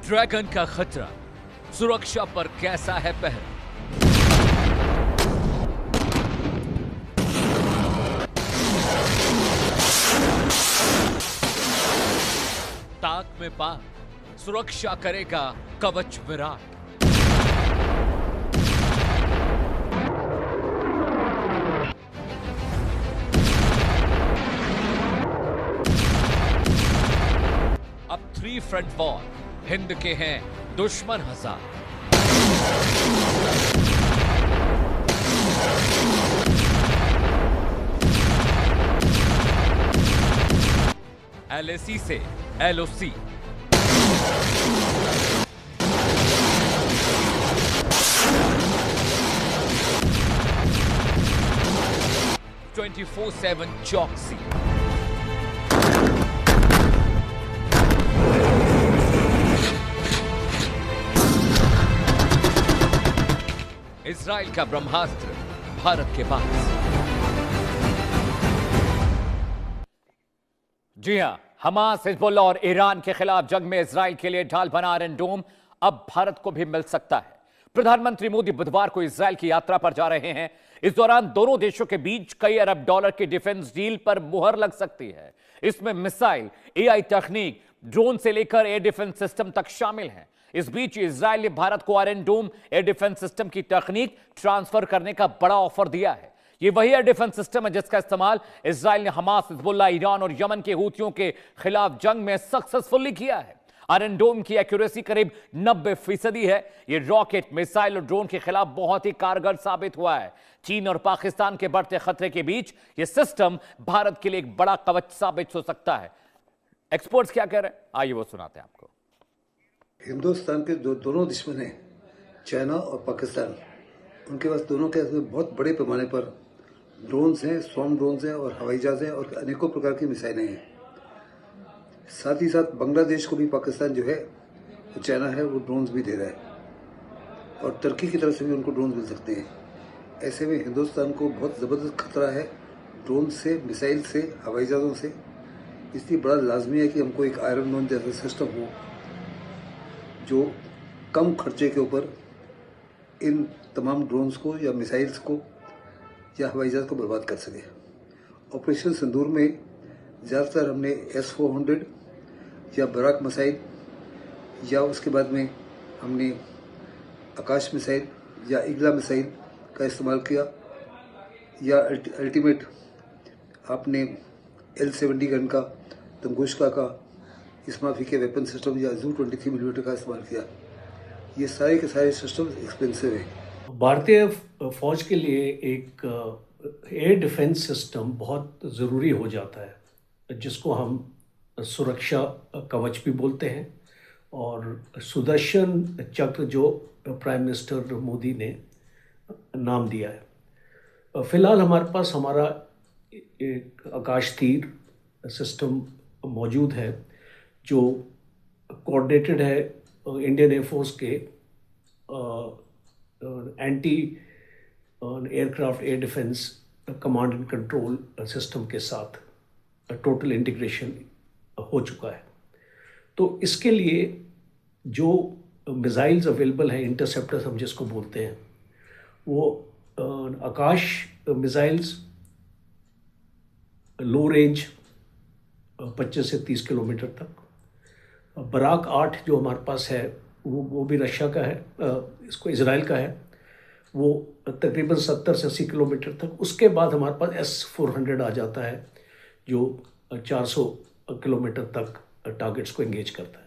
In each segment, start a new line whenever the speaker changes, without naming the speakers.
Dragon का खतरा, सुरक्षा पर कैसा है पहरा? ताक में पाक, सुरक्षा करेगा कवच विराट। अब 3 फ्रंट वॉर, हिंद के हैं दुश्मन हजार। LAC से LOC, "24/7 चौकसी"। इजराइल का ब्रह्मास्त्र भारत के पास। जी हां, हमास, हिजबुल्लाह और ईरान के खिलाफ जंग में इजराइल के लिए ढाल बना आयरन डोम अब भारत को भी मिल सकता है। प्रधानमंत्री मोदी बुधवार को इजराइल की यात्रा पर जा रहे हैं। इस दौरान दोनों देशों के बीच कई अरब डॉलर की डिफेंस डील पर मुहर लग सकती है। इसमें मिसाइल, AI तकनीक, ड्रोन से लेकर एयर डिफेंस सिस्टम तक शामिल हैं। इस बीच इजराइल ने भारत को आयरन डोम एयर डिफेंस सिस्टम की तकनीक ट्रांसफर करने का बड़ा ऑफर दिया है। यह वही एयर डिफेंस सिस्टम है जिसका इस्तेमाल इजराइल ने हमास, हिजबुल्लाह, ईरान और यमन के हूथियों के खिलाफ जंग में सक्सेसफुली किया है। आयरन डोम की एक्यूरेसी करीब 90% है। यह रॉकेट, मिसाइल और ड्रोन के खिलाफ बहुत ही कारगर साबित हुआ है। चीन और पाकिस्तान के बढ़ते खतरे के बीच यह सिस्टम भारत के लिए एक बड़ा कवच साबित हो सकता है। एक्सपर्ट्स क्या कह रहे हैं, आइए वो सुनाते हैं आपको।
हिंदुस्तान के जो दोनों दुश्मन हैं, चाइना और पाकिस्तान, उनके पास दोनों के बहुत बड़े पैमाने पर ड्रोन्स हैं, स्वॉर्म ड्रोन्स हैं और हवाई जहाज हैं और अनेकों प्रकार की मिसाइलें हैं। साथ ही साथ बांग्लादेश को भी पाकिस्तान जो है, जो चाइना है, वो ड्रोन्स भी दे रहा है और तुर्की की तरफ से भी उनको ड्रोन्स मिल सकते हैं। ऐसे में हिंदुस्तान को बहुत ज़बरदस्त खतरा है ड्रोन से, मिसाइल से, हवाई जहाज़ों से। इसलिए बड़ा लाजमी है कि हमको एक आयरन डोम जैसा सिस्टम हो जो कम खर्चे के ऊपर इन तमाम ड्रोन्स को या मिसाइल्स को या हवाई जहाज को बर्बाद कर सके। ऑपरेशन सिंदूर में ज़्यादातर हमने S-400 या बराक मिसाइल या उसके बाद में हमने आकाश मिसाइल या इगला मिसाइल का इस्तेमाल किया या अल्टीमेट आपने L-70 गन का, तंगुश्का का, इस्माफी के वेपन सिस्टम या जू 23 मिलीमीटर का इस्तेमाल किया। ये सारे के सारे सिस्टम एक्सपेंसिव हैं।
भारतीय फौज के लिए एक एयर डिफेंस सिस्टम बहुत ज़रूरी हो जाता है, जिसको हम सुरक्षा कवच भी बोलते हैं। और सुदर्शन चक्र जो प्राइम मिनिस्टर मोदी ने नाम दिया है। फिलहाल हमारे पास हमारा एक आकाश तीर सिस्टम मौजूद है जो कोऑर्डिनेटेड है इंडियन एयरफोर्स के anti aircraft air defence command and control system के साथ टोटल इंटीग्रेशन हो चुका है। तो इसके लिए जो मिसाइल्स अवेलेबल हैं, इंटरसेप्टर्स हम जिसको बोलते हैं, वो आकाश मिसाइल्स लो रेंज 25 से 30 किलोमीटर तक, बराक 8 जो हमारे पास है वो भी रशिया का है, इसको इजराइल का है, वो तकरीबन 70 से 80 किलोमीटर तक। उसके बाद हमारे पास S-400 आ जाता है जो 400 किलोमीटर तक टारगेट्स को एंगेज करता है।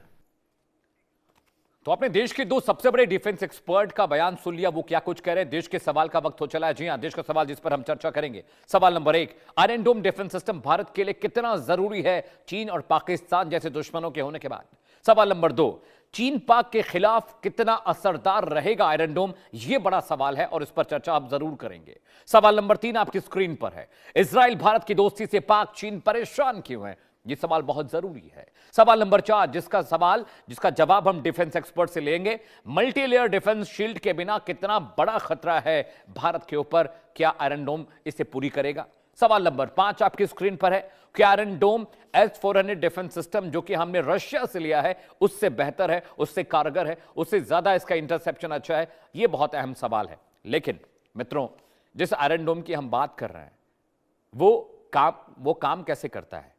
तो आपने देश के 2 सबसे बड़े डिफेंस एक्सपर्ट का बयान सुन लिया, वो क्या कुछ कह रहे हैं। देश के सवाल का वक्त हो चला है। जी हां, देश का सवाल जिस पर हम चर्चा करेंगे। सवाल नंबर 1, आयरन डोम डिफेंस सिस्टम भारत के लिए कितना जरूरी है चीन और पाकिस्तान जैसे दुश्मनों के होने के बाद? सवाल नंबर 2, चीन पाक के खिलाफ कितना असरदार रहेगा आयरन डोम? यह बड़ा सवाल है और इस पर चर्चा आप जरूर करेंगे। सवाल नंबर 3 आपकी स्क्रीन पर है। इजराइल भारत की दोस्ती से पाक चीन परेशान क्यों है? यह सवाल बहुत जरूरी है। सवाल नंबर 4 जिसका जवाब हम डिफेंस एक्सपर्ट से लेंगे, मल्टी लेयर डिफेंस शील्ड के बिना कितना बड़ा खतरा है भारत के ऊपर? क्या आयरन डोम इसे पूरी करेगा? सवाल नंबर 5 आपकी स्क्रीन पर है कि आयरन डोम S-400 डिफेंस सिस्टम जो कि हमने रशिया से लिया है उससे बेहतर है, उससे कारगर है, उससे ज्यादा इसका इंटरसेप्शन अच्छा है? यह बहुत अहम सवाल है। लेकिन मित्रों, जिस आयरन डोम की हम बात कर रहे हैं वो काम कैसे करता है?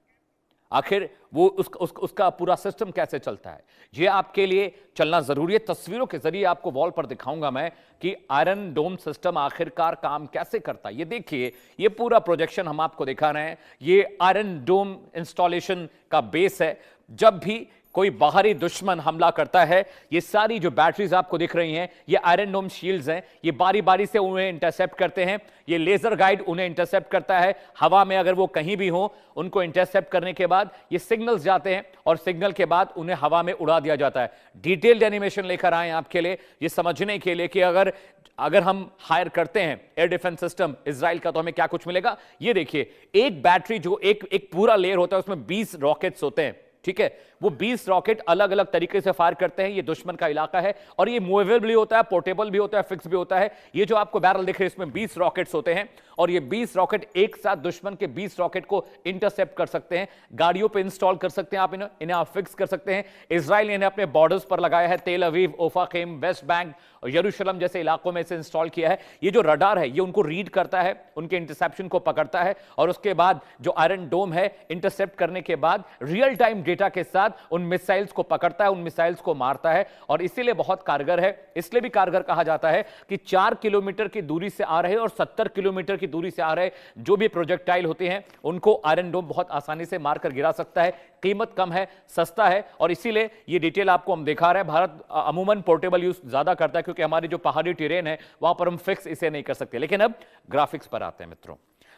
आखिर वो उसका पूरा सिस्टम कैसे चलता है? ये आपके लिए चलना जरूरी है। तस्वीरों के जरिए आपको वॉल पर दिखाऊंगा मैं कि आयरन डोम सिस्टम आखिरकार काम कैसे करता है। ये देखिए, ये पूरा प्रोजेक्शन हम आपको दिखा रहे हैं। ये आयरन डोम इंस्टॉलेशन का बेस है। जब भी कोई बाहरी दुश्मन हमला करता है, ये सारी जो बैटरीज आपको दिख रही हैं, ये आयरन डोम शील्ड्स हैं। ये बारी बारी से उन्हें इंटरसेप्ट करते हैं। ये लेजर गाइड उन्हें इंटरसेप्ट करता है। हवा में अगर वो कहीं भी हो, उनको इंटरसेप्ट करने के बाद ये सिग्नल्स जाते हैं और सिग्नल के बाद उन्हें हवा में उड़ा दिया जाता है। डिटेल्ड एनिमेशन लेकर आए आपके लिए, ये समझने के लिए कि अगर हम हायर करते हैं एयर डिफेंस सिस्टम इजराइल का तो हमें क्या कुछ मिलेगा। ये देखिए, एक बैटरी जो एक पूरा लेयर होता है उसमें 20 रॉकेट्स होते हैं, ठीक है। वो 20 रॉकेट अलग अलग तरीके से फायर करते हैं। ये दुश्मन का इलाका है और ये मूवेबल भी होता है, पोर्टेबल भी होता है, फिक्स भी होता है। ये जो आपको बैरल दिख रहे हैं इसमें 20 रॉकेट्स होते हैं और ये 20 रॉकेट एक साथ दुश्मन के 20 रॉकेट को इंटरसेप्ट कर सकते हैं। गाड़ियों पे इंस्टॉल कर सकते हैं आप, इन्हें आप फिक्स कर सकते हैं। इजराइल ने इन्हें अपने बॉर्डर्स पर लगाया है। तेल अवीव, ओफाखेम, वेस्ट बैंक और यरूशलेम जैसे इलाकों में इसे इंस्टॉल किया है। ये जो रडार है ये उनको रीड करता है, उनके इंटरसेप्शन को पकड़ता है और उसके बाद जो आयरन डोम है इंटरसेप्ट करने के बाद रियल टाइम डेटा के साथ उन मिसाइल्स को पकड़ता है, उन मिसाइल्स को मारता है। और इसीलिए बहुत कारगर है। इसलिए भी कारगर कहा जाता है कि 4 किलोमीटर की दूरी से आ रहे और 70 किलोमीटर की दूरी से आ रहे जो भी प्रोजेक्टाइल होते हैं उनको आयरन डोम बहुत आसानी से मारकर गिरा सकता है। कीमत कम है, सस्ता है और इसीलिए ये डिटेल आपको हम दिखा रहे हैं। भारत अमूमन पोर्टेबल यूज ज्यादा करता है क्योंकि हमारी जो पहाड़ी टेरेन है वहां पर हम फिक्स इसे नहीं कर सकते। लेकिन अब ग्राफिक्स पर आते हैं मित्रों।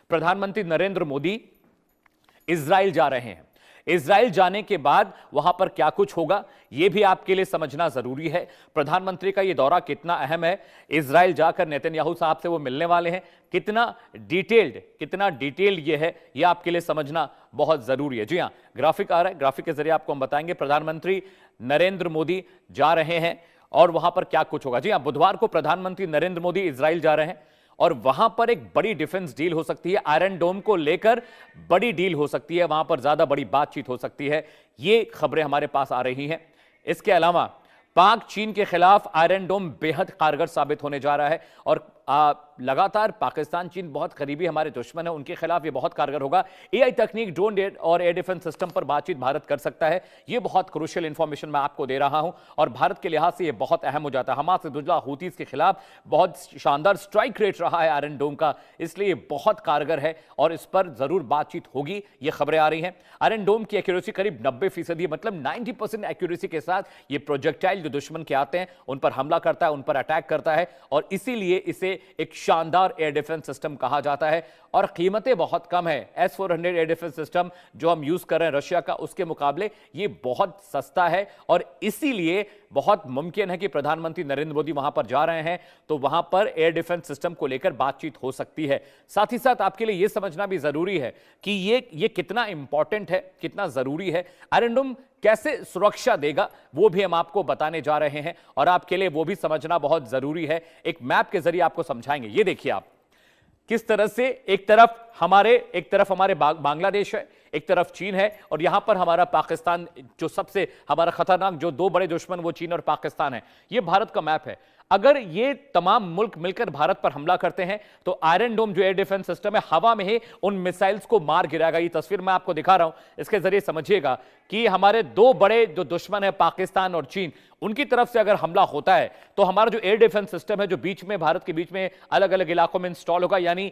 प्रधानमंत्री नरेंद्र मोदी इजराइल जा रहे हैं। इजराइल जाने के बाद वहां पर क्या कुछ होगा यह भी आपके लिए समझना जरूरी है। प्रधानमंत्री का यह दौरा कितना अहम है, इजराइल जाकर नेतन्याहू साहब से वो मिलने वाले हैं, कितना डिटेल्ड यह है, यह आपके लिए समझना बहुत जरूरी है। जी हां, ग्राफिक आ रहा है, ग्राफिक के जरिए आपको हम बताएंगे प्रधानमंत्री नरेंद्र मोदी जा रहे हैं और वहां पर क्या कुछ होगा। जी हां, बुधवार को प्रधानमंत्री नरेंद्र मोदी इजराइल जा रहे हैं और वहां पर एक बड़ी डिफेंस डील हो सकती है। आयरन डोम को लेकर बड़ी डील हो सकती है, वहां पर ज्यादा बड़ी बातचीत हो सकती है। ये खबरें हमारे पास आ रही हैं। इसके अलावा पाक चीन के खिलाफ आयरन डोम बेहद कारगर साबित होने जा रहा है और लगातार पाकिस्तान चीन बहुत करीबी हमारे दुश्मन है, उनके खिलाफ ये बहुत कारगर होगा। एआई तकनीक, ड्रोन और एयर डिफेंस सिस्टम पर बातचीत भारत कर सकता है। ये बहुत क्रूशियल इंफॉर्मेशन मैं आपको दे रहा हूं और भारत के लिहाज से ये बहुत अहम हो जाता है। हमास हिज़्बुल्लाह हूतीस के खिलाफ बहुत शानदार स्ट्राइक रेट रहा है आयरन डोम का, इसलिए बहुत कारगर है और इस पर जरूर बातचीत होगी। ये खबरें आ रही हैं। आयरन डोम की एक्यूरेसी करीब 90%, मतलब 90% एक्यूरेसी के साथ ये प्रोजेक्टाइल जो दुश्मन के आते हैं उन पर हमला करता है, उन पर अटैक करता है और इसीलिए इसे एक शानदार एयर डिफेंस सिस्टम कहा जाता है। और कीमतें बहुत कम है। S-400 एयर डिफेंस सिस्टम जो हम यूज कर रहे हैं रशिया का, उसके मुकाबले ये बहुत सस्ता है और इसीलिए बहुत मुमकिन है कि प्रधानमंत्री नरेंद्र मोदी वहां पर जा रहे हैं तो वहां पर एयर डिफेंस सिस्टम को लेकर बातचीत हो सकती है। साथ ही साथ आपके लिए यह समझना भी जरूरी है कि ये कितना इंपॉर्टेंट है, कितना जरूरी है। आयरन डोम कैसे सुरक्षा देगा वो भी हम आपको बताने जा रहे हैं और आपके लिए वो भी समझना बहुत जरूरी है। एक मैप के जरिए आपको समझाएंगे। ये देखिए आप किस तरह से एक तरफ हमारे बांग्लादेश है, एक तरफ चीन है और यहां पर हमारा पाकिस्तान, जो सबसे हमारा खतरनाक जो दो बड़े दुश्मन वो चीन और पाकिस्तान है। ये भारत का मैप है। अगर ये तमाम मुल्क मिलकर भारत पर हमला करते हैं तो आयरन डोम जो एयर डिफेंस सिस्टम है हवा में ही उन मिसाइल्स को मार गिराएगा। ये तस्वीर मैं आपको दिखा रहा हूं, इसके जरिए समझिएगा कि हमारे दो बड़े जो दुश्मन है पाकिस्तान और चीन, उनकी तरफ से अगर हमला होता है तो हमारा जो एयर डिफेंस सिस्टम है जो बीच में भारत के बीच में अलग अलग इलाकों में इंस्टॉल होगा, यानी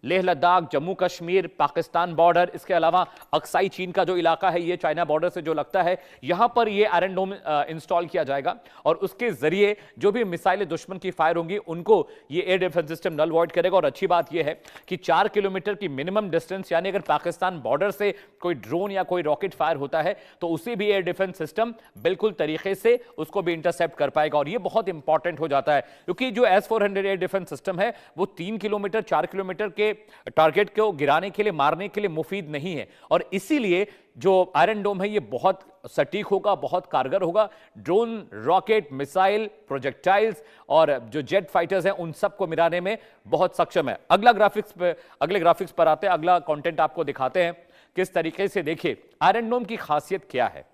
लेह लद्दाख, जम्मू कश्मीर, पाकिस्तान बॉर्डर, इसके अलावा अक्साई चीन का जो इलाका है ये चाइना बॉर्डर से जो लगता है, यहां पर ये आयरन डोम इंस्टॉल किया जाएगा और उसके जरिए जो भी मिसाइलें दुश्मन की फायर होंगी उनको ये एयर डिफेंस सिस्टम नल वॉइड करेगा। और अच्छी बात यह है कि 4 किलोमीटर की मिनिमम डिस्टेंस, यानी अगर पाकिस्तान बॉर्डर से कोई ड्रोन या कोई रॉकेट फायर होता है तो उसे भी एयर डिफेंस सिस्टम बिल्कुल तरीके से उसको भी इंटरसेप्ट कर पाएगा। और ये बहुत इंपॉर्टेंट हो जाता है क्योंकि जो S-400 एयर डिफेंस सिस्टम है वो 3 किलोमीटर 4 किलोमीटर के टारगेट को गिराने के लिए, मारने के लिए मुफीद नहीं है और इसीलिए जो आयरन डोम है ये बहुत सटीक होगा, बहुत कारगर होगा। ड्रोन, रॉकेट, मिसाइल, प्रोजेक्टाइल्स और जो जेट फाइटर्स हैं उन सबको मिलाने में बहुत सक्षम है। अगले ग्राफिक्स पर आते हैं, अगला कंटेंट आपको दिखाते हैं किस तरीके से। देखिए आयरन डोम की खासियत क्या है,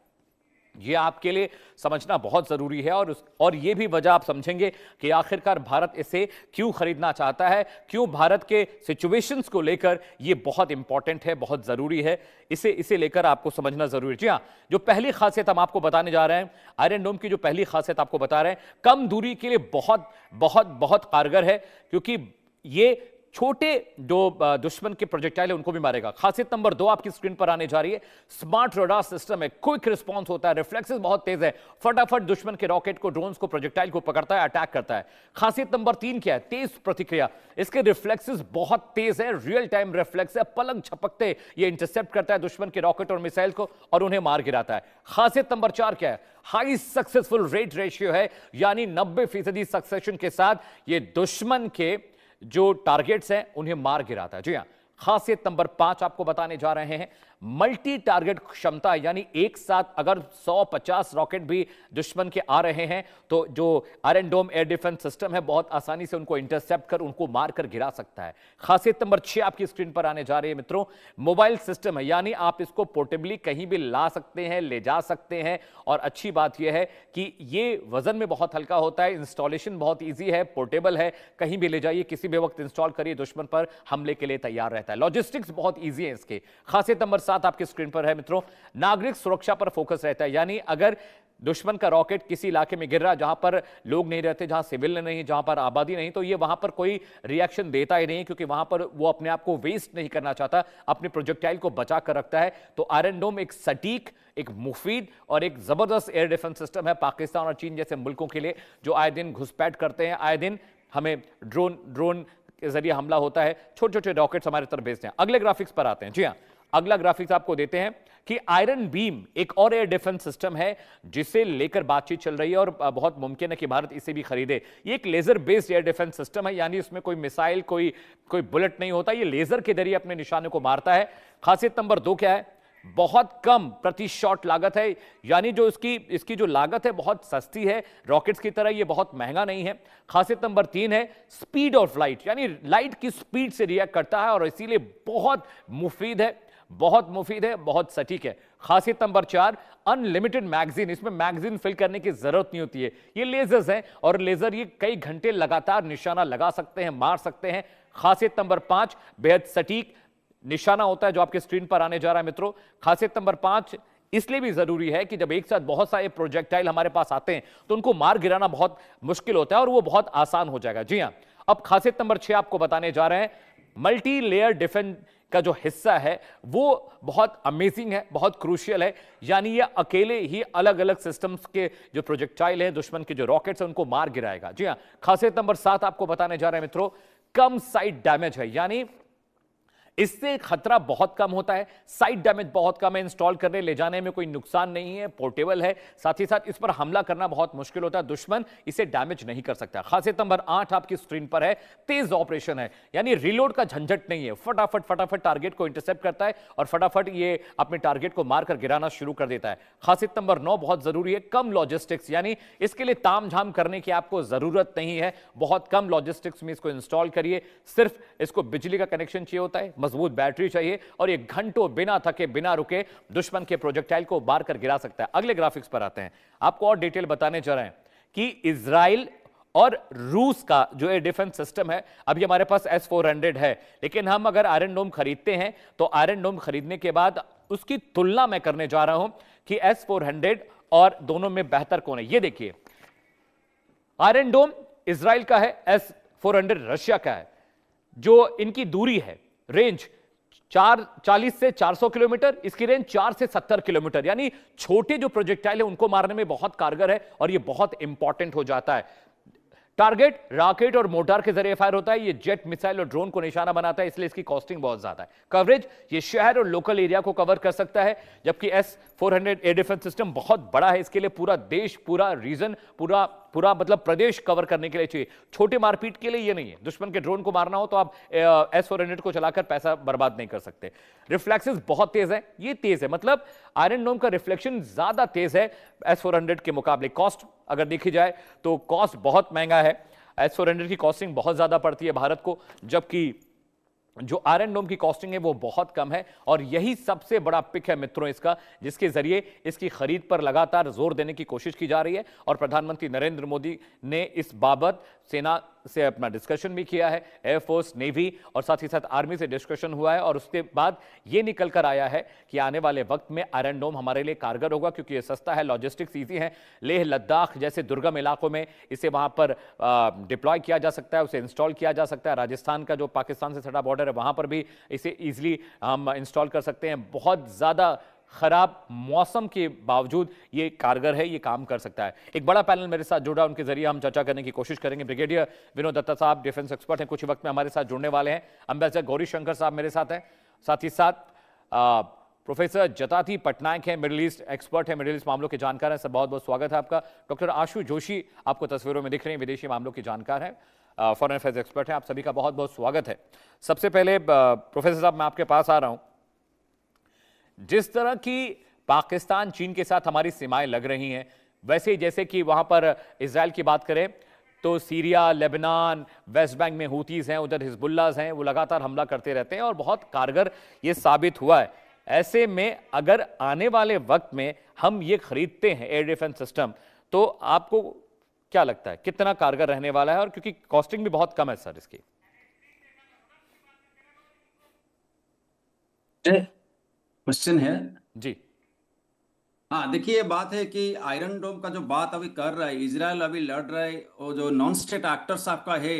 ये आपके लिए समझना बहुत जरूरी है और ये भी वजह आप समझेंगे कि आखिरकार भारत इसे क्यों खरीदना चाहता है, क्यों भारत के सिचुएशंस को लेकर ये बहुत इंपॉर्टेंट है, बहुत जरूरी है। इसे लेकर आपको समझना जरूरी है। जी हाँ, जो पहली खासियत हम आपको बताने जा रहे हैं, आयरन डोम की जो पहली खासियत आपको बता रहे हैं, कम दूरी के लिए बहुत बहुत बहुत कारगर है, क्योंकि ये छोटे जो दुश्मन के प्रोजेक्टाइल है उनको भी मारेगा। खासियत नंबर 2 आपकी स्क्रीन पर आने जा रही है, स्मार्ट रडार सिस्टम है, क्विक रिस्पांस होता है, रिफ्लेक्सेस बहुत तेज है, फटाफट दुश्मन के रॉकेट को, ड्रोन्स को, प्रोजेक्टाइल को पकड़ता है, अटैक करता है। खासियत नंबर 3 क्या है, तेज प्रतिक्रिया, इसके रिफ्लेक्सेस बहुत तेज है, रियल टाइम रिफ्लेक्स है, पलंग झपकते ये इंटरसेप्ट करता है दुश्मन के रॉकेट और मिसाइल को और उन्हें मार गिराता है। खासियत नंबर 4 क्या है, हाई सक्सेसफुल रेट रेशियो है, यानी 90% सक्सेशन के साथ ये दुश्मन के जो टारगेट्स हैं उन्हें मार गिराता है। जी हां, खासियत नंबर 5 आपको बताने जा रहे हैं, मल्टी टारगेट क्षमता, यानी एक साथ अगर 150 रॉकेट भी दुश्मन के आ रहे हैं तो जो आयरन डोम एयर डिफेंस सिस्टम है बहुत आसानी से उनको इंटरसेप्ट कर उनको मारकर गिरा सकता है। खासियत नंबर 6 आपकी स्क्रीन पर आने जा रही है मित्रों, मोबाइल सिस्टम है, यानी आप इसको पोर्टेबली कहीं भी ला सकते हैं, ले जा सकते हैं। और अच्छी बात यह है कि ये वजन में बहुत हल्का होता है, इंस्टॉलेशन बहुत ईजी है, पोर्टेबल है, कहीं भी ले जाइए, किसी भी वक्त इंस्टॉल करिए, दुश्मन पर हमले के लिए तैयार रहता है। लॉजिस्टिक्स बहुत ईजी है इसके। खासियत नंबर 7 आपकी स्क्रीन पर है मित्रों, नागरिक सुरक्षा पर फोकस रहता है, यानी अगर दुश्मन का रॉकेट किसी इलाके में गिर रहा है जहां पर लोग नहीं रहते, जहां सिविल नहीं, जहां पर आबादी नहीं, तो ये वहां पर कोई रिएक्शन देता ही नहीं, क्योंकि वहां पर वो अपने आप को वेस्ट नहीं करना चाहता, अपने प्रोजेक्टाइल को बचा कर रखता है। तो आयरन डोम एक सटीक, एक मुफीद और एक जबरदस्त एयर डिफेंस सिस्टम है पाकिस्तान और चीन जैसे मुल्कों के लिए, जो आए दिन घुसपैठ करते हैं, आए दिन हमें ड्रोन के जरिए हमला होता है, छोटे छोटे रॉकेट्स हमारे तरफ भेजते हैं। अगले ग्राफिक्स पर आते हैं। जी हाँ, अगला ग्राफिक्स आपको देते हैं कि आयरन बीम एक और एयर डिफेंस सिस्टम है जिसे लेकर बातचीत चल रही है और बहुत मुमकिन है कि भारत इसे भी खरीदे। ये एक laser based air defence system है, यानी इसमें कोई मिसाइल, कोई बुलेट नहीं होता, ये लेजर के जरिए अपने निशाने को मारता है। खासियत नंबर 2 क्या है, बहुत कम प्रति शॉट लागत है, यानी जो इसकी जो लागत है बहुत सस्ती है, रॉकेट्स की तरह ये बहुत महंगा नहीं है। खासियत नंबर 3 है स्पीड ऑफ लाइट, यानी लाइट की स्पीड से रिएक्ट करता है और इसीलिए बहुत मुफीद है, बहुत सटीक है। खासियत नंबर 4, अनलिमिटेड मैगजीन, इसमें मैगजीन फिल करने की जरूरत नहीं होती है, ये लेजर्स हैं और लेजर ये कई घंटे लगातार निशाना लगा सकते हैं, मार सकते हैं। खासियत नंबर 5, बेहद सटीक निशाना होता है जो आपके स्क्रीन पर आने जा रहा है मित्रों। खासियत नंबर 5 इसलिए भी जरूरी है कि जब एक साथ बहुत सारे प्रोजेक्टाइल हमारे पास आते हैं तो उनको मार गिराना बहुत मुश्किल होता है और वो बहुत आसान हो जाएगा। जी हां, अब खासियत नंबर 6 आपको बताने जा रहे हैं, मल्टी लेयर डिफेंस का जो हिस्सा है वो बहुत अमेजिंग है, बहुत क्रूशियल है, यानी ये अकेले ही अलग अलग सिस्टम्स के जो प्रोजेक्टाइल हैं, दुश्मन के जो रॉकेट्स हैं उनको मार गिराएगा। जी हां, खासियत नंबर 7 आपको बताने जा रहे हैं मित्रों, कम साइड डैमेज है, यानी इससे खतरा बहुत कम होता है, साइड डैमेज बहुत कम है, इंस्टॉल करने ले जाने में कोई नुकसान नहीं है, पोर्टेबल है, साथ ही साथ इस पर हमला करना बहुत मुश्किल होता है, दुश्मन इसे डैमेज नहीं कर सकता। खासियत नंबर 8 आपकी स्क्रीन पर है, तेज ऑपरेशन है, यानी रिलोड का झंझट नहीं है, फटाफट टारगेट को इंटरसेप्ट करता है और फटाफट ये अपने टारगेट को मारकर गिराना शुरू कर देता है। खासियत नंबर 9 बहुत जरूरी है, कम लॉजिस्टिक्स, यानी इसके लिए तामझाम करने की आपको जरूरत नहीं है, बहुत कम लॉजिस्टिक्स में इसको इंस्टॉल करिए, सिर्फ इसको बिजली का कनेक्शन चाहिए होता है, मजबूत बैटरी चाहिए और ये घंटों बिना थके बिना रुके दुश्मन के प्रोजेक्टाइल को मार कर गिरा सकता है। अगले ग्राफिक्स पर आते हैं, आपको और डिटेल बताने जा रहे हैं कि इजराइल और रूस का जो एयर डिफेंस सिस्टम है, अभी हमारे पास S-400 है, लेकिन हम अगर आयरन डोम खरीदते हैं तो आयरन डोम खरीदने के बाद उसकी तुलना मैं करने जा रहा हूं कि S-400 और दोनों में बेहतर कौन है। ये देखिए, आयरन डोम इजराइल का है, S-400 रशिया का है। जो इनकी दूरी है, रेंज 40 से 400 किलोमीटर, इसकी रेंज 4 से 70 किलोमीटर, यानी छोटे जो प्रोजेक्टाइल है उनको मारने में बहुत कारगर है और ये बहुत इंपॉर्टेंट हो जाता है। टारगेट रॉकेट और मोटार के जरिए फायर होता है, ये जेट, मिसाइल और ड्रोन को निशाना बनाता है, इसलिए इसकी कॉस्टिंग बहुत ज्यादा है। कवरेज, ये शहर और लोकल एरिया को कवर कर सकता है, जबकि S-400 एयर डिफेंस सिस्टम बहुत बड़ा है, इसके लिए पूरा देश, पूरा रीजन, पूरा पूरा मतलब प्रदेश कवर करने के लिए चाहिए। छोटे मारपीट के लिए ये नहीं है। दुश्मन के ड्रोन को मारना हो तो आप S-400 को चलाकर पैसा बर्बाद नहीं कर सकते। रिफ्लेक्सेस बहुत तेज है, ये तेज है, मतलब आयरन डोम का रिफ्लेक्शन ज्यादा तेज है S-400 के मुकाबले। कॉस्ट अगर देखी जाए तो कॉस्ट बहुत महंगा है। S-400 की कॉस्टिंग बहुत ज्यादा पड़ती है भारत को, जबकि जो आयरन डोम की कॉस्टिंग है वो बहुत कम है। और यही सबसे बड़ा पिक है मित्रों इसका, जिसके जरिए इसकी खरीद पर लगातार जोर देने की कोशिश की जा रही है। और प्रधानमंत्री नरेंद्र मोदी ने इस बाबत सेना से अपना डिस्कशन भी किया है, एयरफोर्स, नेवी और साथ ही साथ आर्मी से डिस्कशन हुआ है। और उसके बाद ये निकल कर आया है कि आने वाले वक्त में आयरन डोम हमारे लिए कारगर होगा, क्योंकि ये सस्ता है, लॉजिस्टिक्स ईजी है। लेह लद्दाख जैसे दुर्गम इलाकों में इसे वहां पर डिप्लॉय किया जा सकता है, उसे इंस्टॉल किया जा सकता है। राजस्थान का जो पाकिस्तान से सटा बॉर्डर है वहां पर भी इसे इजीली हम इंस्टॉल कर सकते हैं। बहुत ज्यादा खराब मौसम के बावजूद ये कारगर है, ये काम कर सकता है। एक बड़ा पैनल मेरे साथ जुड़ा, उनके जरिए हम चर्चा करने की कोशिश करेंगे। ब्रिगेडियर विनोद दत्ता साहब डिफेंस एक्सपर्ट हैं, कुछ ही वक्त में हमारे साथ जुड़ने वाले हैं। एम्बेसडर गौरी शंकर साहब मेरे साथ हैं, साथ ही साथ प्रोफेसर जताती पटनायक हैं, मिडिल ईस्ट एक्सपर्ट हैं, मिडिल ईस्ट मामलों के जानकार हैं। सर बहुत बहुत स्वागत है आपका। डॉक्टर आशु जोशी आपको तस्वीरों में दिख रहे हैं, विदेशी मामलों के जानकार हैं, फॉरेन अफेयर्स एक्सपर्ट हैं। आप सभी का बहुत बहुत स्वागत है। सबसे पहले प्रोफेसर साहब मैं आपके पास आ रहा हूं। जिस तरह की पाकिस्तान चीन के साथ हमारी सीमाएं लग रही हैं, वैसे जैसे कि वहां पर इजराइल की बात करें तो सीरिया, लेबनान, वेस्ट बैंक में हूतीज हैं, उधर हिजबुल्लाह हैं, वो लगातार हमला करते रहते हैं और बहुत कारगर ये साबित हुआ है। ऐसे में अगर आने वाले वक्त में हम ये खरीदते हैं एयर डिफेंस सिस्टम, तो आपको क्या लगता है कितना कारगर रहने वाला है? और क्योंकि कॉस्टिंग भी बहुत कम है सर इसकी।
क्वेश्चन है।
जी
हाँ, देखिए, ये बात है कि आयरन डोम का जो बात अभी कर रहा है, इजराइल अभी लड़ रहा है, वो जो नॉन स्टेट एक्टर्स आपका है,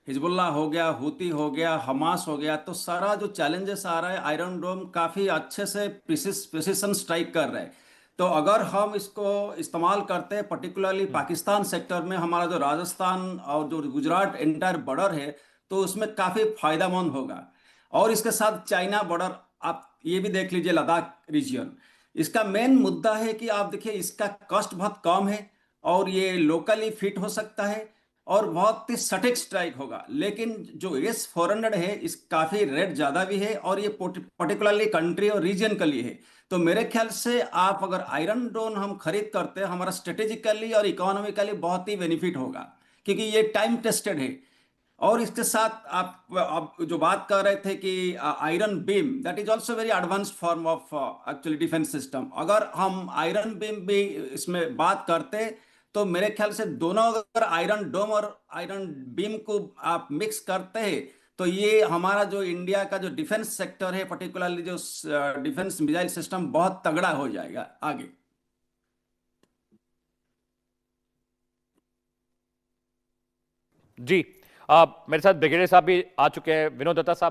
हिजबुल्लाह हो गया, हूती हो गया, हमास हो गया, तो सारा जो चैलेंजेस आ रहा है, आयरन डोम काफी अच्छे से प्रिसिशन स्ट्राइक कर रहा है। तो अगर हम इसको इस्तेमाल करते हैं, पर्टिकुलरली पाकिस्तान सेक्टर में, हमारा जो राजस्थान और जो गुजरात एंटायर बॉर्डर है, तो उसमें काफी फायदेमंद होगा। और इसके साथ चाइना बॉर्डर, आप ये भी देख लीजिए, लद्दाख रीजियन। इसका मेन मुद्दा है कि आप देखिए, इसका कॉस्ट बहुत कम है और ये लोकली फिट हो सकता है और बहुत ही सटीक स्ट्राइक होगा। लेकिन जो S-400 है, इस काफी रेट ज्यादा भी है और ये पर्टिकुलरली कंट्री और रीजन के लिए है। तो मेरे ख्याल से आप अगर आयरन डोम हम खरीद करते हैं, हमारा स्ट्रेटेजिकली और इकोनॉमिकली बहुत ही बेनिफिट होगा, क्योंकि ये टाइम टेस्टेड है। और इसके साथ आप जो बात कर रहे थे कि iron beam, that is also very advanced form of actually defence system. अगर हम आयरन बीम भी इसमें बात करते, तो मेरे ख्याल से दोनों, अगर आयरन डोम और आयरन बीम को आप मिक्स करते हैं, तो ये हमारा जो इंडिया का जो डिफेंस सेक्टर है, पर्टिकुलरली जो डिफेंस मिसाइल सिस्टम, बहुत तगड़ा हो जाएगा आगे।
जी, मेरे साथ ब्रिगेडियर साहब भी आ चुके हैं। विनोद दत्ता साहब